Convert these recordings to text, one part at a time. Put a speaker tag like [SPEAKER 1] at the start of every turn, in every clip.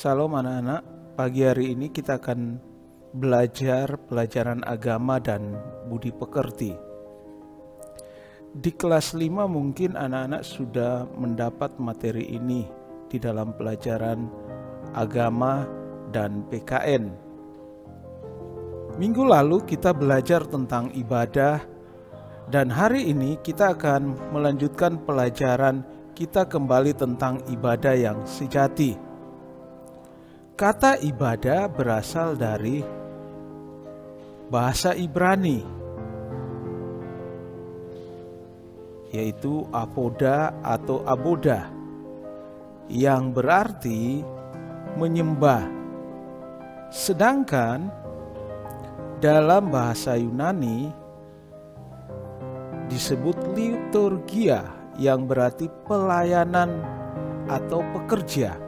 [SPEAKER 1] Salam anak-anak, pagi hari ini kita akan belajar pelajaran agama dan budi pekerti. Di kelas 5 mungkin anak-anak sudah mendapat materi ini di dalam pelajaran agama dan PKN. Minggu lalu kita belajar tentang ibadah dan hari ini kita akan melanjutkan pelajaran kita kembali tentang ibadah yang sejati. Kata ibadah berasal dari bahasa Ibrani, yaitu apoda atau aboda, yang berarti menyembah. Sedangkan dalam bahasa Yunani disebut liturgia, yang berarti pelayanan atau pekerja.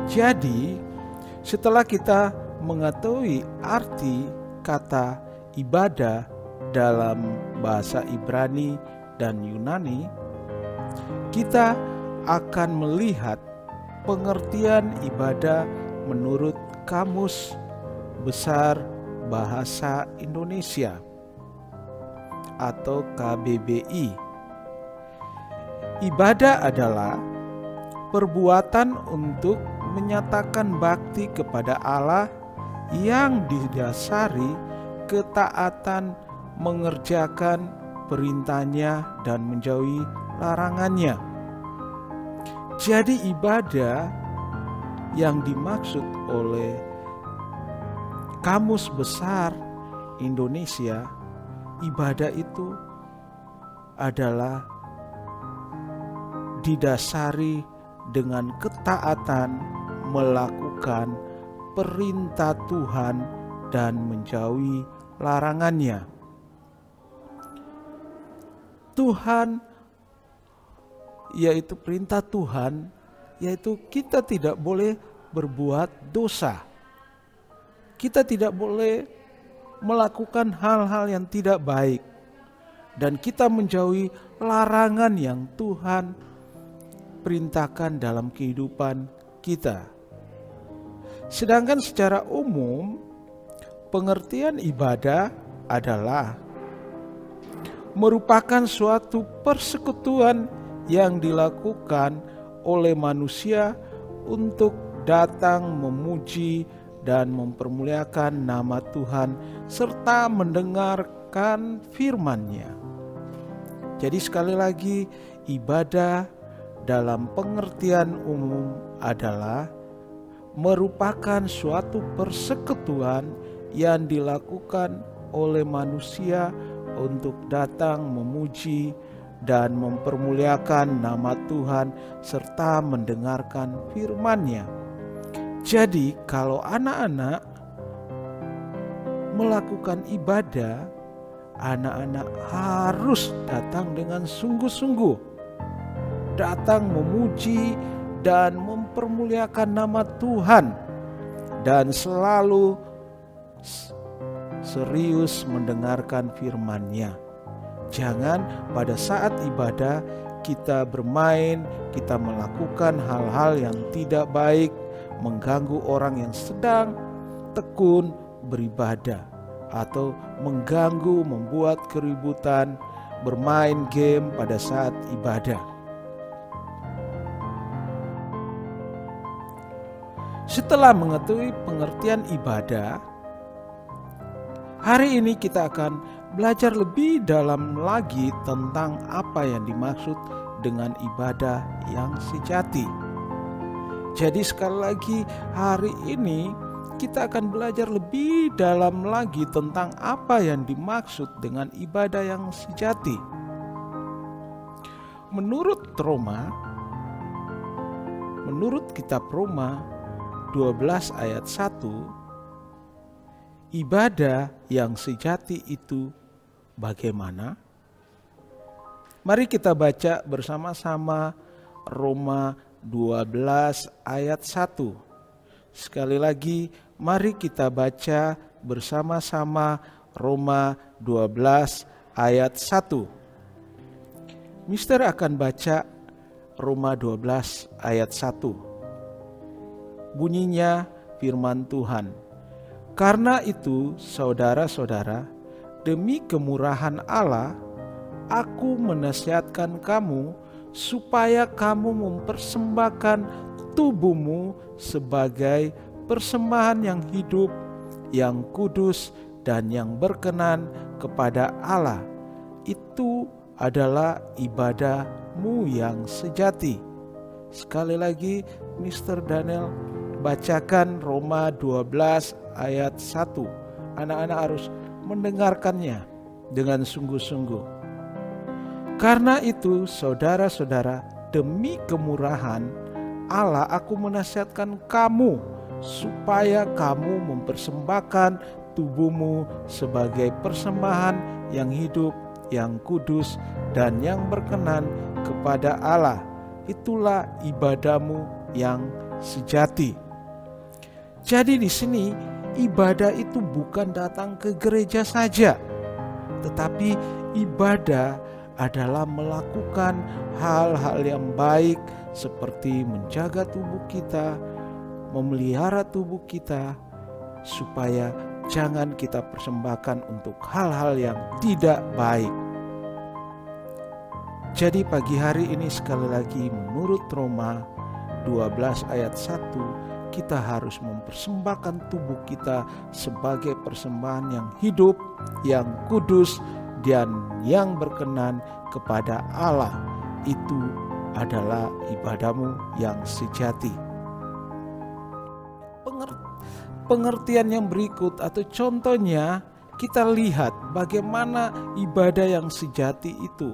[SPEAKER 1] Jadi, setelah kita mengetahui arti kata ibadah dalam bahasa Ibrani dan Yunani, kita akan melihat pengertian ibadah menurut Kamus Besar Bahasa Indonesia atau KBBI. Ibadah adalah perbuatan untuk menyatakan bakti kepada Allah yang didasari ketaatan mengerjakan perintahnya dan menjauhi larangannya. Jadi ibadah yang dimaksud oleh Kamus Besar Indonesia, ibadah itu adalah didasari dengan ketaatan melakukan perintah Tuhan dan menjauhi larangannya. Tuhan, yaitu perintah Tuhan, yaitu kita tidak boleh berbuat dosa. Kita tidak boleh melakukan hal-hal yang tidak baik. Dan kita menjauhi larangan yang Tuhan perintahkan dalam kehidupan kita. Sedangkan secara umum, pengertian ibadah adalah merupakan suatu persekutuan yang dilakukan oleh manusia untuk datang memuji dan mempermuliakan nama Tuhan serta mendengarkan firman-Nya. Jadi sekali lagi, ibadah dalam pengertian umum adalah merupakan suatu persekutuan yang dilakukan oleh manusia untuk datang memuji dan mempermuliakan nama Tuhan serta mendengarkan firman-Nya. Jadi kalau anak-anak melakukan ibadah, anak-anak harus datang dengan sungguh-sungguh, datang memuji dan mempermuliakan nama Tuhan, dan selalu serius mendengarkan firman-Nya. Jangan pada saat ibadah kita bermain, kita melakukan hal-hal yang tidak baik, mengganggu orang yang sedang tekun beribadah, atau mengganggu, membuat keributan, bermain game pada saat ibadah. Setelah mengetahui pengertian ibadah, hari ini kita akan belajar lebih dalam lagi tentang apa yang dimaksud dengan ibadah yang sejati. Jadi sekali lagi, hari ini kita akan belajar lebih dalam lagi tentang apa yang dimaksud dengan ibadah yang sejati. Menurut kitab Roma 12 ayat 1, ibadah yang sejati itu bagaimana? Mari kita baca bersama-sama Roma 12 ayat 1. Sekali lagi, mari kita baca bersama-sama Roma 12 ayat 1. Mister akan baca Roma 12 ayat 1. Bunyinya firman Tuhan. Karena itu saudara-saudara, demi kemurahan Allah, aku menasihatkan kamu supaya kamu mempersembahkan tubuhmu sebagai persembahan yang hidup, yang kudus, dan yang berkenan kepada Allah. Itu adalah ibadahmu yang sejati. Sekali lagi, Mr. Daniel bacakan Roma 12 ayat 1. Anak-anak harus mendengarkannya dengan sungguh-sungguh. Karena itu saudara-saudara, demi kemurahan Allah aku menasihatkan kamu supaya kamu mempersembahkan tubuhmu sebagai persembahan yang hidup, yang kudus, dan yang berkenan kepada Allah. Itulah ibadahmu yang sejati. Jadi di sini ibadah itu bukan datang ke gereja saja, tetapi ibadah adalah melakukan hal-hal yang baik seperti menjaga tubuh kita, memelihara tubuh kita, supaya jangan kita persembahkan untuk hal-hal yang tidak baik. Jadi pagi hari ini sekali lagi menurut Roma 12 ayat 1, kita harus mempersembahkan tubuh kita sebagai persembahan yang hidup, yang kudus, dan yang berkenan kepada Allah. Itu adalah ibadahmu yang sejati. Pengertian yang berikut atau contohnya, kita lihat bagaimana ibadah yang sejati itu.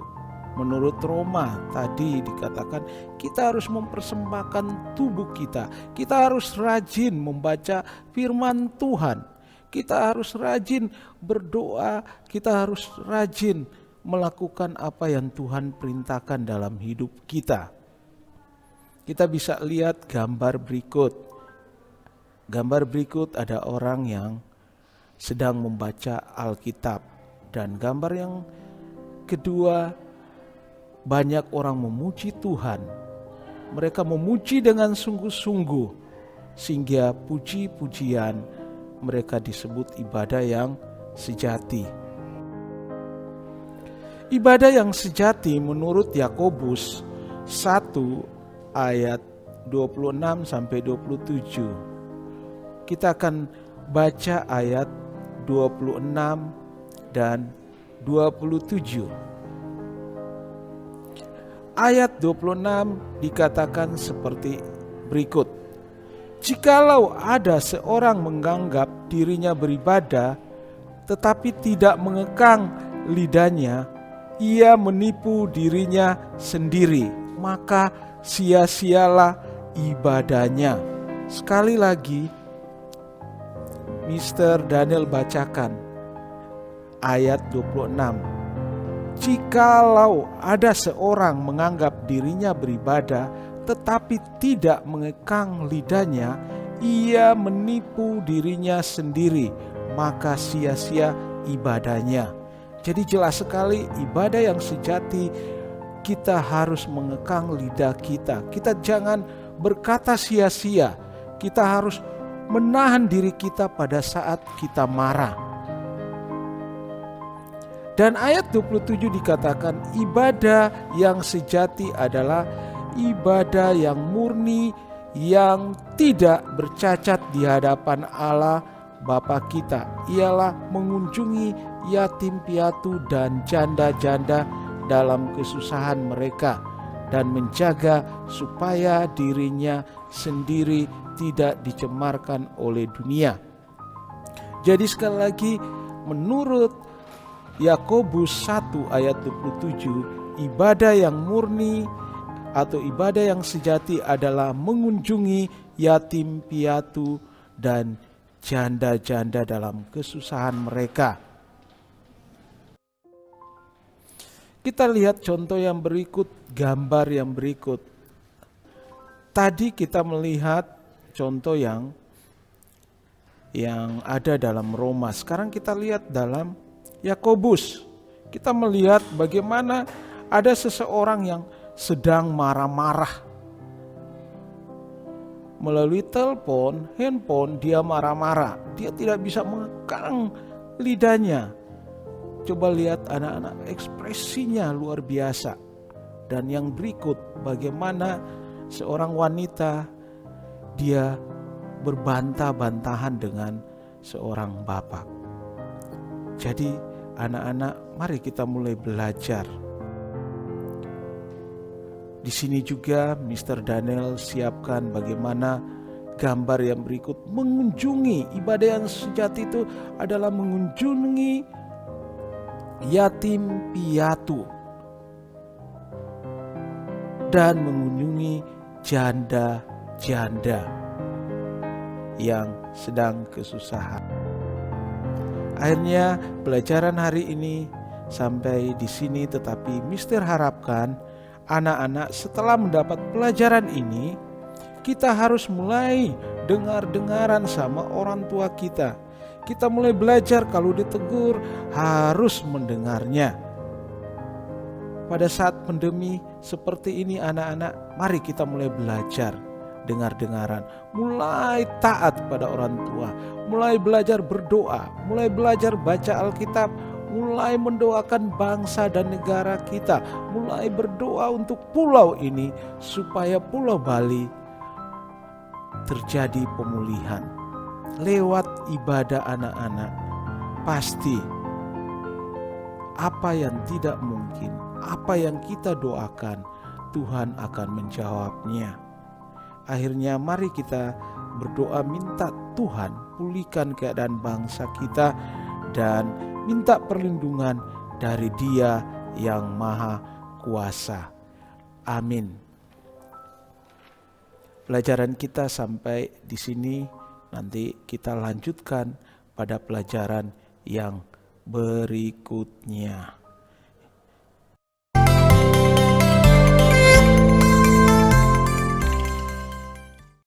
[SPEAKER 1] Menurut Roma tadi dikatakan kita harus mempersembahkan tubuh kita. Kita harus rajin membaca firman Tuhan. Kita harus rajin berdoa. Kita harus rajin melakukan apa yang Tuhan perintahkan dalam hidup kita. Kita bisa lihat gambar berikut. Gambar berikut ada orang yang sedang membaca Alkitab. Dan gambar yang kedua, banyak orang memuji Tuhan. Mereka memuji dengan sungguh-sungguh, sehingga puji-pujian mereka disebut ibadah yang sejati. Ibadah yang sejati menurut Yakobus 1 ayat 26 sampai 27. Kita akan baca ayat 26 dan 27. Ayat 26 dikatakan seperti berikut. Jikalau ada seorang menganggap dirinya beribadah, tetapi tidak mengekang lidahnya, ia menipu dirinya sendiri, maka sia-sialah ibadahnya. Sekali lagi, Mr. Daniel bacakan ayat 26. Jikalau ada seorang menganggap dirinya beribadah tetapi tidak mengekang lidahnya, ia menipu dirinya sendiri, maka sia-sia ibadahnya. Jadi jelas sekali ibadah yang sejati, kita harus mengekang lidah kita. Kita jangan berkata sia-sia. Kita harus menahan diri kita pada saat kita marah. Dan ayat 27 dikatakan ibadah yang sejati adalah ibadah yang murni, yang tidak bercacat di hadapan Allah Bapa kita. Ialah mengunjungi yatim piatu dan janda-janda dalam kesusahan mereka dan menjaga supaya dirinya sendiri tidak dicemarkan oleh dunia. Jadi sekali lagi menurut Yakobus 1 ayat 27, ibadah yang murni atau ibadah yang sejati adalah mengunjungi yatim piatu dan janda-janda dalam kesusahan mereka. Kita lihat contoh yang berikut, gambar yang berikut. Tadi kita melihat contoh yang ada dalam Roma. Sekarang kita lihat dalam Yakobus. Kita melihat bagaimana ada seseorang yang sedang marah-marah. Melalui telepon, handphone, dia marah-marah. Dia tidak bisa mengekang lidahnya. Coba lihat anak-anak, ekspresinya luar biasa. Dan yang berikut, bagaimana seorang wanita, dia berbantah-bantahan dengan seorang bapak. Jadi anak-anak, mari kita mulai belajar. Di sini juga Mr. Daniel siapkan bagaimana gambar yang berikut mengunjungi. Ibadah yang sejati itu adalah mengunjungi yatim piatu dan mengunjungi janda-janda yang sedang kesusahan. Akhirnya pelajaran hari ini sampai di sini, tetapi Mister harapkan anak-anak setelah mendapat pelajaran ini, kita harus mulai dengar-dengaran sama orang tua kita. Kita mulai belajar kalau ditegur harus mendengarnya. Pada saat pandemi seperti ini anak-anak, mari kita mulai belajar dengar-dengaran, mulai taat pada orang tua, mulai belajar berdoa, mulai belajar baca Alkitab, mulai mendoakan bangsa dan negara kita, mulai berdoa untuk pulau ini supaya Pulau Bali terjadi pemulihan. Lewat ibadah anak-anak, pasti apa yang tidak mungkin, apa yang kita doakan, Tuhan akan menjawabnya. Akhirnya mari kita berdoa minta Tuhan pulihkan keadaan bangsa kita dan minta perlindungan dari Dia yang Maha Kuasa. Amin. Pelajaran kita sampai di sini, nanti kita lanjutkan pada pelajaran yang berikutnya.